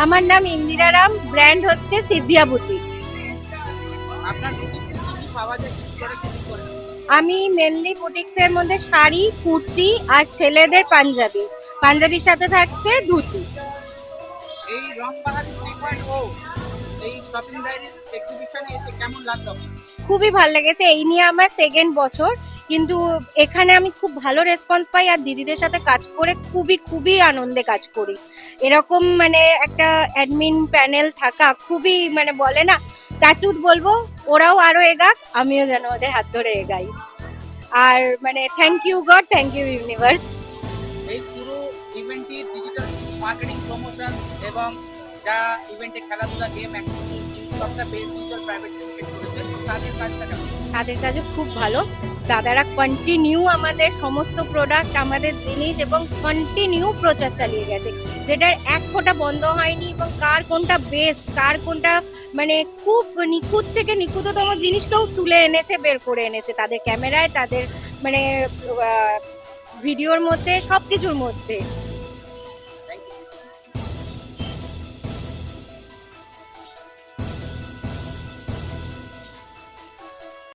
আমার নাম ইন্দিরা রাম, ব্র্যান্ড হচ্ছে সিদ্ধিয়া বুটিক। আপনার বুটিক্সে কি কি পাওয়া যায়, কি করে সেলিং করেন? আমি মেনলি বুটিক্সের মধ্যে শাড়ি, কুর্তি আর ছেলেদের পাঞ্জাবি, পাঞ্জাবির সাথে থাকছে ধুতি। এই রংবাহারি 3.0 এই শপিং ডায়েরির এক্সিবিশনে এসে কেমন লাগলো আপনার? খুবই ভালো লেগেছে, এই নিয়ে আমার সেকেন্ড বছর, কিন্তু এখানে আমি খুব ভালো রেসপন্স পাই আর দিদিদের সাথে কাজ করে খুবই খুবই আনন্দে কাজ করি। এরকম মানে একটা অ্যাডমিন প্যানেল থাকা খুবই মানে বলে না, টাচউড বলবো, ওরাও আরো এগাক, আমিও যেন ওদের হাত ধরে এগাই। আর মানে thank you God, thank you universe. এই পুরো ইভেন্টটি ডিজিটাল মার্কেটিং প্রমোশন এবং যা ইভেন্টে খেলাধুলা গেম অ্যাক্টিভিটি সবটা বেশ ডিজিটাল প্রাইভেট লিমিটেড করেছে, তো তাদের কাজটা কেমন? তাদের কাজও খুব ভালো। দাদারা কন্টিনিউ আমাদের সমস্ত প্রোডাক্ট, আমাদের জিনিস এবং কন্টিনিউ প্রচার চালিয়ে গেছে, যেটার এক ফোঁটা বন্ধ হয়নি। এবং কার কোনটা বেস্ট, কার কোনটা মানে খুব নিখুঁত থেকে নিখুঁততম জিনিসকেও তুলে এনেছে, বের করে এনেছে তাদের ক্যামেরায়, তাদের মানে ভিডিওর মধ্যে, সবকিছুর মধ্যে।